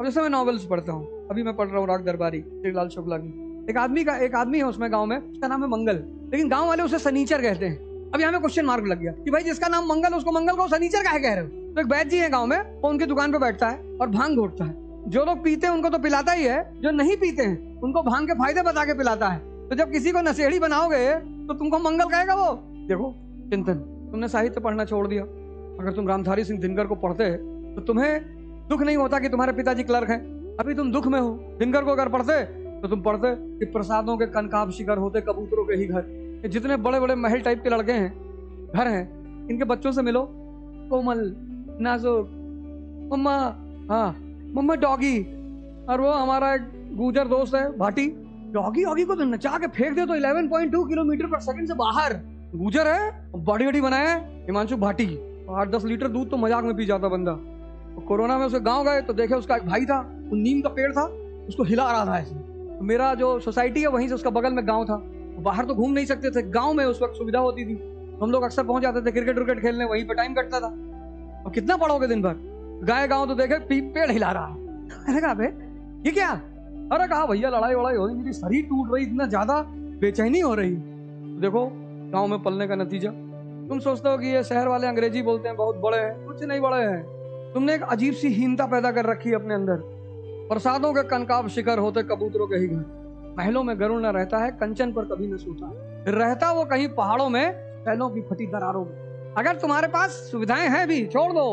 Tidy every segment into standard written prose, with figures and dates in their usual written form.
अब जैसे मैं नॉवेल्स पढ़ता हूँ, अभी मैं पढ़ रहा हूँ राग दरबारी श्रीलाल शुक्ला की। एक आदमी है उसमें गांव में, उसका नाम है मंगल, लेकिन गांव वाले उसे सनीचर कहते हैं। अभी हमें क्वेश्चन मार्क लग गया कि भाई जिसका नाम मंगल, उसको मंगल को सनीचर काहे कह रहे हो। तो एक वैद्य जी है गांव में, वो उनकी दुकान पे बैठता है और भांग घोटता है। जो लोग पीते हैं उनको तो पिलाता ही है, जो नहीं पीते हैं उनको भांग के फायदे बता के पिलाता है। तो जब किसी को नशेड़ी बनाओगे तो तुमको मंगल कहेगा वो। देखो चिंतन, तुमने साहित्य पढ़ना छोड़ दिया। अगर तुम रामधारी सिंह दिनकर को पढ़ते तो तुम्हें दुख नहीं होता कि तुम्हारे पिताजी क्लर्क हैं। अभी तुम दुख में हो। दिनकर को अगर पढ़ते तो तुम पढ़ते कि प्रसादों के कनकाब शिखर होते कबूतरों के ही घर। जितने बड़े बड़े महल टाइप के लड़के हैं, घर हैं, इनके बच्चों से मिलो, कोमल, नाजुक, मम्मा, हाँ मम्मा डॉगी। और वो हमारा एक गुजर दोस्त है भाटी, डॉगी को तो नचा के फेंक दे तो 11.2 किलोमीटर पर सेकंड से बाहर। गुजर है, बॉडी वडी बनाया है हिमांशु भाटी, 8-10 लीटर दूध तो मजाक में पी जाता बंदा। तो कोरोना में उसके गांव गए तो देखे उसका एक भाई था, वो नीम का पेड़ था, उसको हिला रहा था ऐसे। तो मेरा जो सोसाइटी है वहीं से उसका बगल में गांव था, बाहर तो घूम नहीं सकते थे, गांव में उस वक्त सुविधा होती थी, हम लोग अक्सर पहुंच जाते थे क्रिकेट खेलने, वहीं पे टाइम कटता था। और कितना पढ़ोगे दिन भर, गाय गांव तो देखे पेड़ हिला रहा है। मैंने कहा बे ये क्या? अरे कहा भैया लड़ाई वड़ाई हो रही, मेरी शरीर टूट रही, इतना ज्यादा बेचैनी हो रही। देखो गांव में पलने का नतीजा। तुम सोचते हो कि ये शहर वाले अंग्रेजी बोलते हैं, बहुत बड़े हैं, कुछ नहीं बड़े हैं। तुमने एक अजीब सी हीनता पैदा कर रखी है अपने अंदर। प्रसादों के कनकाब शिखर होते कबूतरों के ही घर। महलों में गरुड़ न रहता है, कंचन पर कभी न सोता, रहता वो कहीं पहाड़ों में फैलों की फटी दरारों में। अगर तुम्हारे पास सुविधाएं हैं भी, छोड़ दो,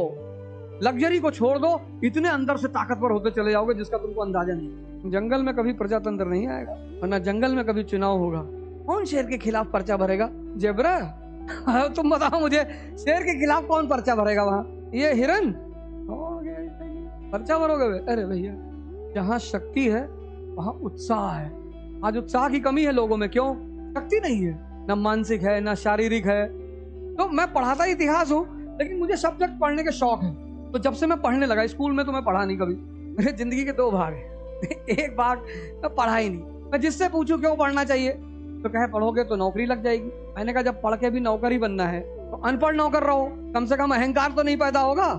लग्जरी को छोड़ दो, इतने अंदर से ताकतवर होते चले जाओगे जिसका तुमको अंदाजा नहीं। जंगल में कभी प्रजातंत्र नहीं आएगा, वरना जंगल में कभी चुनाव होगा। कौन शेर के खिलाफ पर्चा भरेगा? जेब्रा तुम बताओ मुझे, शेर के खिलाफ कौन पर्चा भरेगा? वहां ये हिरन पर्चा भरोगे? अरे भैया, जहाँ शक्ति है वहां उत्साह है। आज उत्साह की कमी है लोगों में। क्यों? शक्ति नहीं है, ना मानसिक है ना शारीरिक है। तो मैं पढ़ाता इतिहास हूँ, लेकिन मुझे सब्जेक्ट पढ़ने के शौक है। तो जब से मैं पढ़ने लगा, स्कूल में तो मैं पढ़ा नहीं कभी, मेरे जिंदगी के 2 भाग है। एक भाग मैं पढ़ा ही नहीं। मैं जिससे पूछूं क्यों पढ़ना चाहिए तो कहे पढ़ोगे तो नौकरी लग जाएगी। मैंने कहा जब पढ़ के भी नौकर ही बनना है तो अनपढ़ नौकर रहो, कम से कम अहंकार तो नहीं पैदा होगा।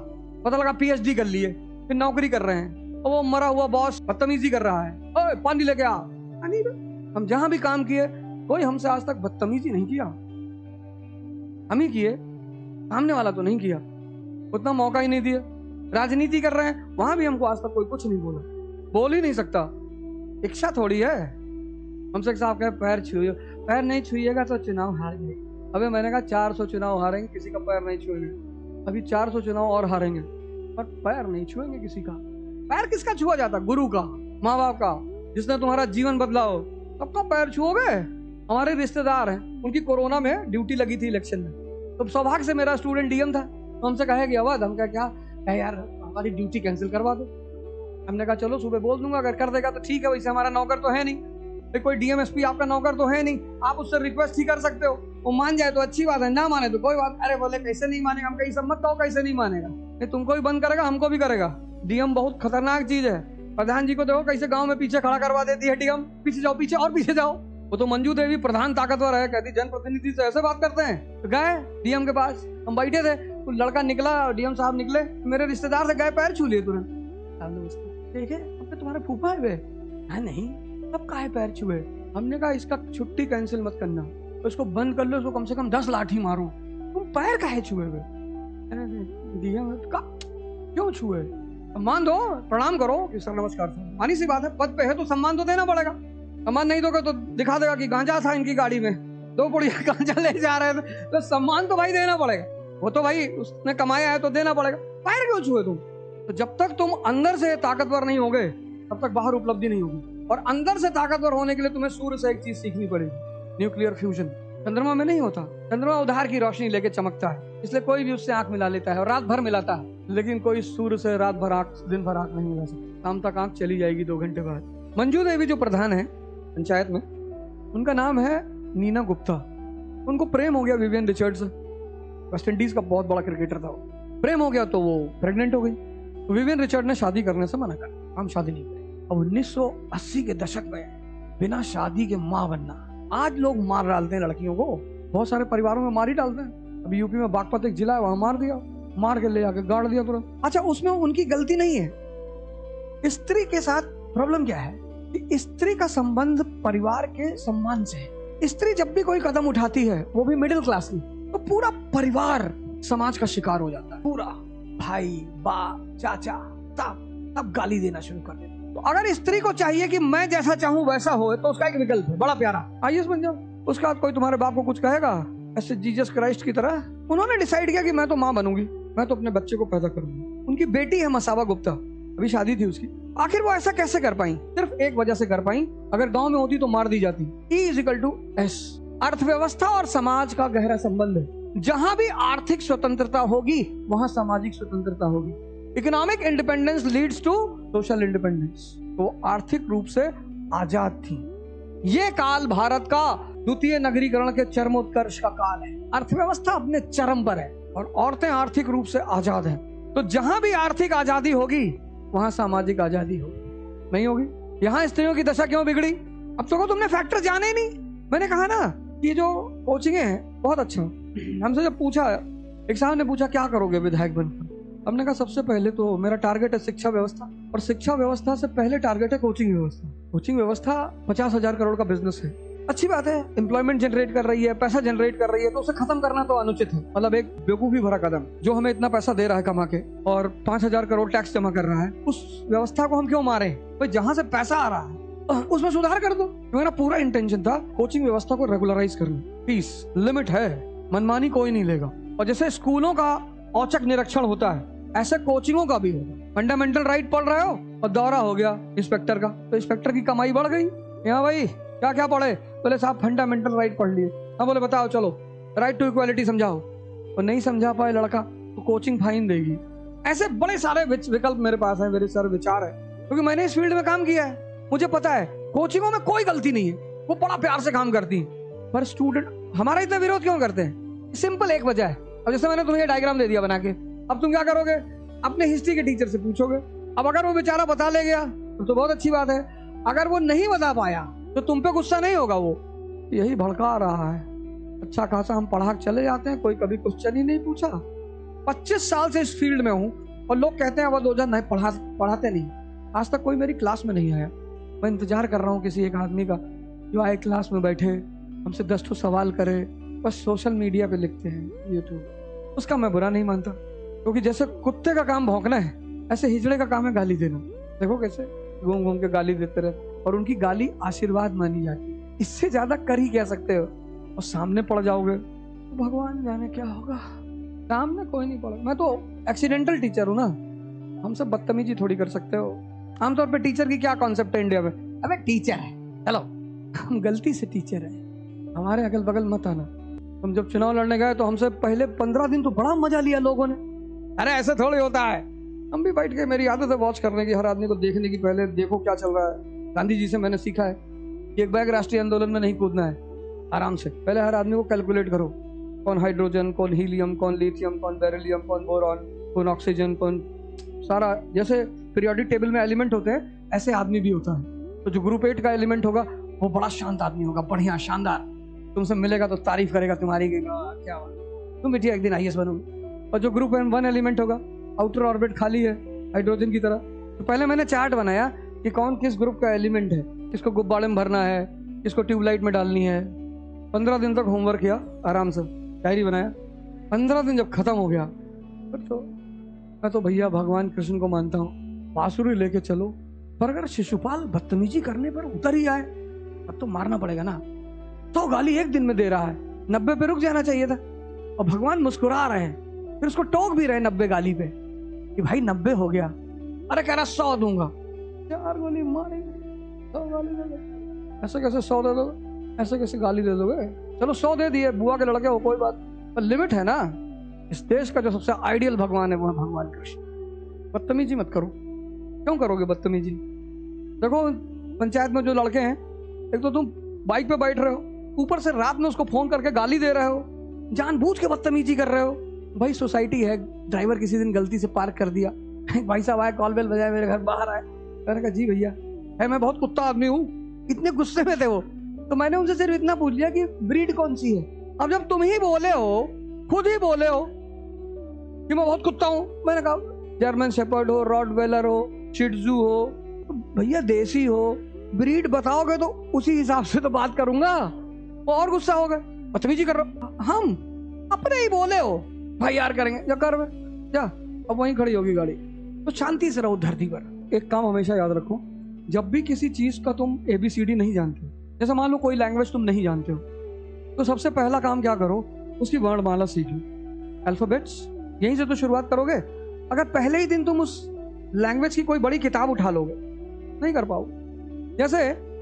पता लगा PhD कर लिए फिर नौकरी कर रहे हैं, और वो मरा हुआ बॉस बदतमीजी कर रहा है, ओए पानी लेके आ। हम जहां भी काम किए कोई हमसे आज तक बदतमीजी नहीं किया, हम ही किए, सामने वाला तो नहीं किया, उतना मौका ही नहीं दिया। राजनीति कर रहे हैं, वहां भी हमको आज तक कोई कुछ नहीं बोला, बोल ही नहीं सकता। इच्छा थोड़ी है। हमसे साहब कहे पैर छुइए, पैर नहीं छुइएगा तो चुनाव हार गए। अबे मैंने कहा 400 चुनाव हारेंगे, किसी का पैर नहीं छुएंगे। अभी 400 चुनाव और हारेंगे और पैर नहीं छुएंगे किसी का। पैर किसका छुआ जाता? गुरु का, माँ बाप का, जिसने तुम्हारा जीवन बदला हो, सबका पैर छुओगे? हमारे रिश्तेदार हैं, उनकी कोरोना में ड्यूटी लगी थी इलेक्शन में, तो सौभाग्य से मेरा स्टूडेंट DM था, तो हमसे कहे कि अवध, हम क्या यार हमारी ड्यूटी कैंसिल करवा दो। हमने कहा चलो सुबह बोल दूंगा, अगर कर देगा तो ठीक है, वैसे हमारा नौकर तो है नहीं, कोई DM SP आपका नौकर तो है नहीं, आप उससे रिक्वेस्ट ही कर सकते हो, वो मान जाए तो अच्छी बात है, ना माने तो कोई बात। अरे बोले कैसे नहीं मानेगा? हम कहीं सब मत कहो कैसे नहीं मानेगा, नहीं तुमको भी बंद करेगा, हमको भी करेगा। DM बहुत खतरनाक चीज है। प्रधान जी को देखो कैसे गांव में पीछे खड़ा करवा देती है DM, पीछे जाओ, पीछे और पीछे जाओ। वो तो मंजू देवी प्रधान ताकतवर है, कहती जनप्रतिनिधि से ऐसे बात करते हैं। तो गए DM के पास, हम बैठे थे, तो लड़का निकला, DM साहब निकले, मेरे रिश्तेदार से गए, पैर छू लिए तुरंत। देखे अब तुम्हारे फूफा है वे? नहीं, अब काहे पैर छुए? हमने कहा इसका छुट्टी कैंसिल मत करना, तो इसको बंद कर लो, इसको कम से कम 10 लाठी मारो, तुम पैर काहे छुए हुए? क्यों छुए? सम्मान दो, प्रणाम करो कि सर नमस्कार। मानी सी बात है, पद पे है तो सम्मान तो देना पड़ेगा। सम्मान नहीं दोगे तो दिखा देगा कि गांजा था इनकी गाड़ी में, 2 पुड़िया गांजा ले जा रहे थे, तो सम्मान तो भाई देना पड़ेगा। वो तो भाई उसने कमाया है तो देना पड़ेगा। पैर क्यों छुए तुम? तो जब तक तुम अंदर से ताकतवर नहीं होगे तब तक बाहर उपलब्धि नहीं होगी। और अंदर से ताकतवर होने के लिए तुम्हें सूर्य से एक चीज सीखनी पड़ेगी, न्यूक्लियर फ्यूजन। चंद्रमा में नहीं होता, चंद्रमा उधार की रोशनी लेके चमकता है, इसलिए कोई भी उससे आंख मिला लेता है और रात भर मिलाता है, लेकिन कोई सूर्य से रात भर आंख, दिन भर आंख नहीं मिला सकता। शाम तक आंख चली जाएगी 2 घंटे बाद। मंजू देवी जो प्रधान है पंचायत में, उनका नाम है नीना गुप्ता। उनको प्रेम हो गया विवियन रिचर्ड से, वेस्ट इंडीज का बहुत बड़ा क्रिकेटर था वो। प्रेम हो गया तो वो प्रेग्नेंट हो गई, तो विवियन रिचर्ड ने शादी करने से मना कर, हम शादी नहीं करें। अब 1980 के दशक में बिना शादी के माँ बनना, आज लोग मार डालते हैं लड़कियों को, बहुत सारे परिवारों में मार ही डालते हैं। अभी यूपी में बागपत एक जिला है, वहां मार दिया, मार के ले आके गाड़ दिया तुरंत। अच्छा, उसमें उनकी गलती नहीं है, स्त्री के साथ प्रॉब्लम क्या है कि स्त्री का संबंध परिवार के सम्मान से है। स्त्री जब भी कोई कदम उठाती है, वो भी मिडिल क्लास की, तो पूरा परिवार समाज का शिकार हो जाता है। पूरा भाई, बाप, चाचा सब गाली देना शुरू कर देते। तो अगर स्त्री को चाहिए कि मैं जैसा चाहूं वैसा हो, तो उसका एक विकल्प है बड़ा प्यारा, आईएएस बन जाओ। उसके बाद कोई तुम्हारे बाप को कुछ कहेगा ऐसे जीसस क्राइस्ट की तरह, उन्होंने डिसाइड किया कि मैं तो माँ बनूंगी, मैं तो अपने बच्चे को पैदा करूंगी। उनकी बेटी है मसावा गुप्ता, अभी शादी थी उसकी। आखिर वो ऐसा कैसे कर पाई? सिर्फ एक वजह से कर पाई, अगर गांव में होती तो मार दी जाती। E=S। अर्थव्यवस्था और समाज का गहरा संबंध है। जहां भी आर्थिक स्वतंत्रता होगी, वहां सामाजिक स्वतंत्रता होगी। Economic independence leads to social independence. तो आर्थिक रूप से आजाद थी। ये काल भारत का द्वितीय नगरीकरण के चरमोत्कर्ष का काल है। अर्थव्यवस्था अपने चरम पर है और औरतें आर्थिक रूप से आजाद हैं। तो जहां भी आर्थिक आजादी होगी, वहां सामाजिक आजादी होगी। नहीं होगी? यहाँ स्त्रियों की दशा क्यों बिगड़ी? अब तो तुमने फैक्टर जाने ही नहीं। मैंने कहा ना कि जो कोचिंग है बहुत अच्छा। हमसे जब पूछा, एक साहब ने पूछा क्या करोगे विधायक बनकर, हमने कहा सबसे पहले तो मेरा टारगेट है शिक्षा व्यवस्था, और शिक्षा व्यवस्था से पहले टारगेट है कोचिंग व्यवस्था। कोचिंग व्यवस्था 50,000 करोड़ का बिजनेस है, अच्छी बात है, एम्प्लॉयमेंट जनरेट कर रही है, पैसा जनरेट कर रही है, तो उसे खत्म करना तो अनुचित है। मतलब एक बेवकूफी भरा कदम, जो हमें इतना पैसा दे रहा है कमा के और 5,000 करोड़ टैक्स जमा कर रहा है, उस व्यवस्था को हम क्यों मारे? भाई जहां से पैसा आ रहा है उसमें सुधार कर दो। मेरा पूरा इंटेंशन था कोचिंग व्यवस्था को रेगुलराइज करना। फीस लिमिट है, मनमानी कोई नहीं लेगा। और जैसे स्कूलों का औचक निरीक्षण होता है, ऐसे कोचिंगों का भी होगा। फंडामेंटल राइट पढ़ रहे हो और दौरा हो गया इंस्पेक्टर का, तो इंस्पेक्टर की कमाई बढ़ गई। यहाँ भाई क्या क्या पढ़े? बोले साहब फंडामेंटल राइट पढ़ लिए। हाँ बोले बताओ, चलो राइट टू इक्वालिटी समझाओ। और नहीं समझा पाए लड़का तो कोचिंग फाइन देगी। ऐसे बड़े सारे विकल्प मेरे पास है, मेरे सारे विचार है, क्योंकि मैंने इस फील्ड में काम किया है। मुझे पता है कोचिंगों में कोई गलती नहीं है, वो बड़ा प्यार से काम करती है। पर स्टूडेंट हमारा इतना विरोध क्यों करते हैं? सिंपल एक वजह है। अब जैसे मैंने तुम्हें डायग्राम दे दिया बना के, अब तुम क्या करोगे? अपने हिस्ट्री के टीचर से पूछोगे। अब अगर वो बेचारा बता ले गया तो बहुत अच्छी बात है। अगर वो नहीं बता पाया तो तुम पे गुस्सा नहीं होगा, वो यही भड़का रहा है। अच्छा खासा हम पढ़ा चले जाते हैं, कोई कभी क्वेश्चन ही नहीं पूछा। 25 साल से इस फील्ड में हूँ और लोग कहते हैं अवध ओझा नहीं पढ़ाते नहीं। आज तक कोई मेरी क्लास में नहीं आया। मैं इंतजार कर रहा हूँ किसी एक आदमी का जो आए क्लास में बैठे, हमसे 10 ठो सवाल करे। बस सोशल मीडिया पे लिखते हैं यूट्यूब, उसका मैं बुरा नहीं मानता, क्योंकि जैसे कुत्ते का काम भौंकना है, ऐसे हिजड़े का काम है गाली देना। देखो कैसे घूम घूम के गाली देते रहे, और उनकी गाली आशीर्वाद मानी जाती है। इससे ज्यादा कर ही क्या सकते हो? और सामने पड़ जाओगे तो भगवान जाने क्या होगा। सामने कोई नहीं पड़ा। मैं तो एक्सीडेंटल टीचर हूँ ना, हम सब बदतमीजी थोड़ी कर सकते हो। आमतौर पे टीचर की क्या कॉन्सेप्ट है इंडिया में? अबे टीचर है, चलो हम गलती से टीचर है, हमारे अगल बगल मत आना। हम जब चुनाव लड़ने गए तो हमसे पहले 15 दिन तो बड़ा मजा लिया लोगों ने। अरे ऐसे थोड़ी होता है। हम भी बैठ के, मेरी आदत है वॉच करने की, हर आदमी को देखने की, पहले देखो क्या चल रहा है। गांधी जी से मैंने सीखा है कि एक बैग राष्ट्रीय आंदोलन में नहीं कूदना है, आराम से पहले हर आदमी को कैलकुलेट करो, कौन हाइड्रोजन, कौन हीलियम, कौन लिथियम, कौन बेरिलियम, कौन बोरॉन, कौन ऑक्सीजन, कौन सारा। जैसे पीरियोडिक टेबल में एलिमेंट होते हैं, ऐसे आदमी भी होता है। तो जो ग्रुप 8 का एलिमेंट होगा वो बड़ा शांत आदमी होगा, बढ़िया शानदार, तुमसे मिलेगा तो तारीफ करेगा तुम्हारी कि क्या तुम बेटी एक दिन आईएएस बनोगे। और जो ग्रुप 1 एलिमेंट होगा, आउटर ऑर्बिट खाली है हाइड्रोजन की तरह। तो पहले मैंने चार्ट बनाया कि कौन किस ग्रुप का एलिमेंट है, किसको गुब्बारे में भरना है, किसको ट्यूबलाइट में डालनी है। 15 दिन तक होमवर्क किया आराम से, डायरी बनाया। 15 दिन जब खत्म हो गया तो मैं तो भैया भगवान कृष्ण को मानता हूँ, बांसुरी लेके चलो, पर अगर शिशुपाल बदतमीजी करने पर उतर ही आए अब तो मारना पड़ेगा ना। तो गाली एक दिन में दे रहा है, 90 पे रुक जाना चाहिए था। और भगवान मुस्कुरा रहे हैं, फिर उसको टोक भी रहे 90 गाली पे कि भाई 90 हो गया। अरे कह रहा 100 दूंगा, 4 गोली मारेंगे, 100 गाली दे दो। ऐसे कैसे 100 दे दोगे? ऐसे कैसे गाली दे दोगे? चलो 100 दे दिए, बुआ के लड़के हो, कोई बात, पर लिमिट है ना। इस देश का जो सबसे आइडियल भगवान है वो है भगवान कृष्ण। बदतमीजी मत करो। क्यों करोगे बदतमीजी? देखो पंचायत में जो लड़के हैं, एक तो तुम बाइक पे बैठ रहे हो, ऊपर से रात में उसको फोन करके गाली दे रहे हो, जानबूझ के बदतमीजी कर रहे हो। भाई सोसाइटी है, ड्राइवर किसी दिन गलती से पार्क कर दिया, भाई साहब आए, कॉल बेल बजाए, मेरे घर बाहर आए, मैंने कहा जी भैया है, मैं बहुत कुत्ता आदमी हूँ। इतने गुस्से में थे वो, तो मैंने उनसे सिर्फ इतना पूछ लिया कि ब्रीड कौन सी है। अब जब तुम ही बोले हो, खुद ही बोले हो कि मैं बहुत कुत्ता हूँ, मैंने कहा जर्मन शेपर्ड हो, रॉटवेलर हो, शिट्जू हो, तो भैया देसी हो, ब्रीड बताओगे तो उसी हिसाब से तो बात करूंगा। वो और गुस्सा हो गए, बदतमीजी कर रहे हो, हम अपने ही बोले हो भाई यार करेंगे, जा कर जा, अब वहीं खड़ी होगी गाड़ी। तो शांति से रहो धरती पर। एक काम हमेशा याद रखो, जब भी किसी चीज का तुम ABCD नहीं जानते, जैसे मान लो कोई लैंग्वेज तुम नहीं जानते हो, तो सबसे पहला काम क्या करो, उसकी वर्णमाला सीख लो, अल्फाबेट्स, यहीं से तो शुरुआत करोगे। अगर पहले ही दिन तुम उस लैंग्वेज की कोई बड़ी किताब उठा लोगे, नहीं कर पाओगे। जैसे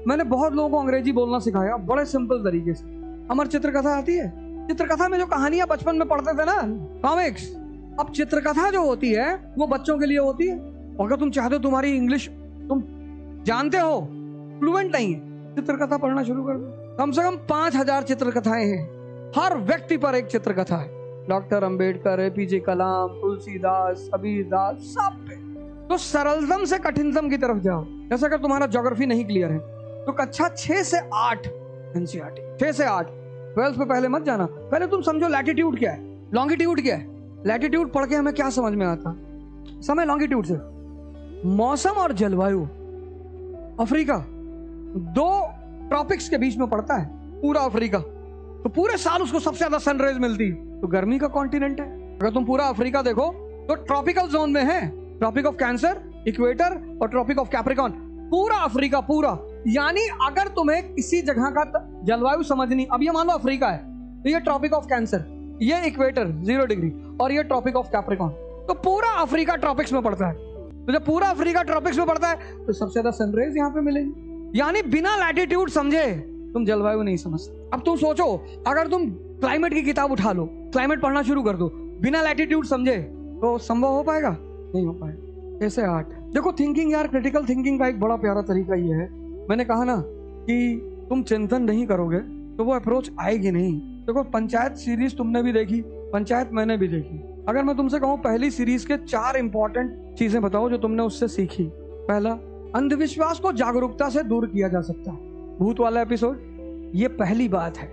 मैंने बहुत लोगों को अंग्रेजी बोलना सिखाया बड़े सिंपल तरीके से। अमर चित्रकथा आती है, चित्रकथा में जो कहानियां बचपन में पढ़ते थे ना, कॉमिक्स, अब चित्रकथा जो होती है वो बच्चों के लिए होती है। अगर तुम चाहते हो तुम्हारी इंग्लिश तुम जानते हो, फ्लुएंट नहीं है, चित्रकथा पढ़ना शुरू कर दो। कम से कम 5000 चित्रकथाएं हैं, हर व्यक्ति पर एक चित्रकथा है। डॉक्टर अंबेडकर, APJ कलाम, तुलसीदास, कबीरदास, सब पे। तो सरलतम से कठिनतम की तरफ जाओ। जैसे अगर तुम्हारा ज्योग्राफी नहीं क्लियर है तो कक्षा 6 से 8 NCERT, 6 से 8, 12th पे पहले मत जाना। पहले तुम समझो लैटिट्यूड क्या है, लॉन्गिट्यूड क्या है। लैटिट्यूड पढ़ के हमें क्या समझ में आता, समय लॉन्गिट्यूड से मौसम और जलवायु। अफ्रीका 2 ट्रॉपिक्स के बीच में पड़ता है, पूरा अफ्रीका, तो पूरे साल उसको सबसे ज्यादा सनरेज मिलती, तो गर्मी का कॉन्टिनेंट है। अगर तुम पूरा अफ्रीका देखो तो ट्रॉपिकल जोन में है, ट्रॉपिक ऑफ कैंसर, इक्वेटर और ट्रॉपिक ऑफ कैप्रिकॉन, पूरा अफ्रीका पूरा। यानी अगर तुम्हें किसी जगह का जलवायु समझनी, अब ये मान लो अफ्रीका है, तो ये ट्रॉपिक ऑफ कैंसर, ये इक्वेटर 0 डिग्री और ये ट्रॉपिक ऑफ कैप्रिकॉन, तो पूरा अफ्रीका ट्रॉपिक्स में पड़ता है। तो जब पूरा अफ्रीका ट्रॉपिक्स में पड़ता है तो सबसे ज्यादा सनरेज यहाँ पे मिलेगी। यानी बिना लैटिट्यूड समझे तुम जलवायु नहीं समझते। अब तुम सोचो, अगर तुम क्लाइमेट की किताब उठा लो, क्लाइमेट पढ़ना शुरू कर दो, बिना लैटिट्यूड समझे, तो संभव हो पाएगा? नहीं हो पाएगा। ऐसे 8 देखो, थिंकिंग यार, क्रिटिकल थिंकिंग का एक बड़ा प्यारा तरीका ये है, मैंने कहा ना कि तुम चिंतन नहीं करोगे तो वो अप्रोच आएगी नहीं। देखो पंचायत सीरीज तुमने भी देखी, पंचायत मैंने भी देखी। अगर मैं तुमसे कहूँ पहली सीरीज के 4 इंपॉर्टेंट चीजें बताओ जो तुमने उससे सीखी। पहला, अंधविश्वास को जागरूकता से दूर किया जा सकता है, भूत वाला एपिसोड, ये पहली बात है।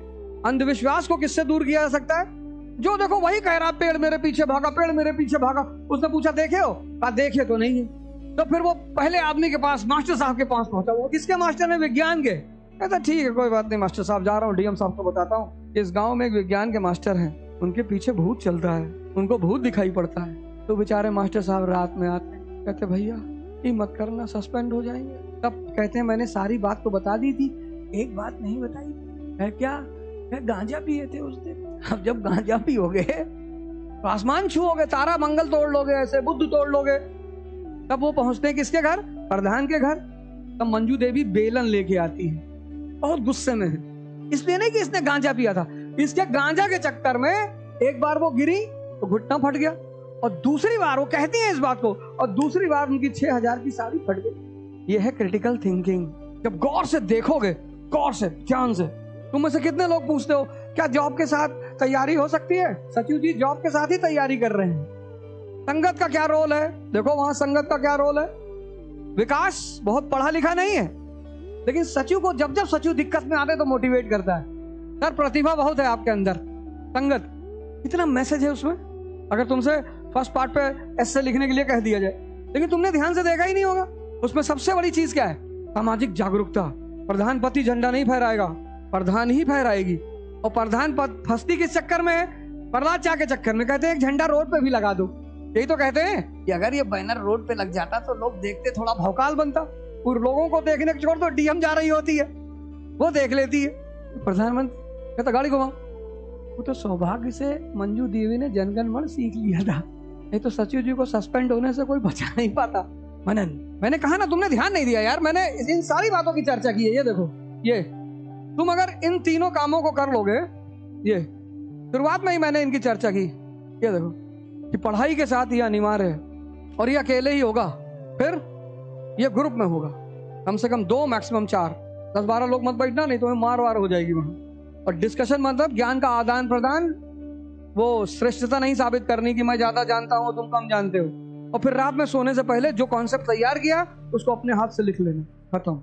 अंधविश्वास को किससे दूर किया जा सकता है? जो देखो वही कह रहा पेड़ मेरे पीछे भागा, पेड़ मेरे पीछे भागा। उसने पूछा देखे हो? कहा देखे तो नहीं है। तो फिर वो पहले आदमी के पास, मास्टर साहब के पास पहुंचा। वो किसके मास्टर ने? विज्ञान के। कहता ठीक है कोई बात नहीं मास्टर साहब, जा रहा हूँ DM साहब को बताता हूँ इस गांव में एक विज्ञान के मास्टर हैं, उनके पीछे भूत चल रहा है, उनको भूत दिखाई पड़ता है। तो बेचारे मास्टर साहब रात में आते, कहते भैया ये मत करना, सस्पेंड हो जाएंगे। तब कहते हैं मैंने सारी बात तो बता दी थी, एक बात नहीं बताई है। क्या? गांजा पिए थे उस दिन। अब जब गांजा पियोगे तो आसमान छूओगे, तारा मंगल तोड़ लोगे, ऐसे बुद्ध तोड़ लोगे। तब वो पहुंचते हैं किसके घर? प्रधान के घर। तब मंजू देवी बेलन लेके आती है, बहुत गुस्से में है, इसलिए नहीं कि इसने गांजा पिया था, इसके गांजा के चक्कर में एक बार वो गिरी तो घुटना फट गया, और दूसरी बार वो कहती है इस बात को, और दूसरी बार उनकी 6000 की साड़ी फट गई। ये है क्रिटिकल थिंकिंग। जब गौर से देखोगे, गौर से, ध्यान से। तुम में से कितने लोग पूछते हो क्या जॉब के साथ तैयारी हो सकती है? सचिव जी जॉब के साथ ही तैयारी कर रहे हैं। संगत का क्या रोल है? देखो वहां संगत का क्या रोल है। विकास बहुत पढ़ा लिखा नहीं है, लेकिन सचिव को जब जब सचिव दिक्कत में आते तो मोटिवेट करता है, सर प्रतिभा बहुत है आपके अंदर। संगत, इतना मैसेज है उसमें। अगर तुमसे फर्स्ट पार्ट पे एस्से लिखने के लिए कह दिया जाए, लेकिन तुमने ध्यान से देखा ही नहीं होगा। उसमें सबसे बड़ी चीज क्या है? सामाजिक जागरूकता। प्रधानपति झंडा नहीं फहराएगा, प्रधान ही फहराएगी। और प्रधान पद फंसती किस चक्कर में है? प्रहलाद चा के चक्कर में। कहते हैं एक झंडा रोड पे भी लगा दो। यही तो कहते हैं कि अगर ये बैनर रोड पे लग जाता तो लोग देखते, थोड़ा भौकाल बनता। और लोगों को देखने के छोड़ तो DM जा रही होती है, वो देख लेती है। प्रधानमंत्री कहता गाड़ी घुमाओ। वो तो सौभाग्य से मंजू देवी ने जनगण मन सीख लिया था, नहीं तो सचिव जी को सस्पेंड होने से कोई बचा नहीं पाता। मैंने कहा ना, तुमने ध्यान नहीं दिया यार। मैंने इन सारी बातों की चर्चा की है। ये देखो, ये तुम अगर इन तीनों कामों को कर लोगे, ये शुरुआत में ही मैंने इनकी चर्चा की। ये देखो कि पढ़ाई के साथ ये अनिवार्य है, और ये अकेले ही होगा, फिर ये ग्रुप में होगा, कम से कम 2 मैक्सिमम 4, 10-12 लोग मत बैठना, नहीं तो मार वार हो जाएगी वहां। और डिस्कशन मतलब ज्ञान का आदान प्रदान, वो श्रेष्ठता नहीं साबित करनी कि मैं ज्यादा जानता हूं तुम कम जानते हो। और फिर रात में सोने से पहले जो कॉन्सेप्ट तैयार किया उसको अपने हाथ से लिख लेना, खत्म।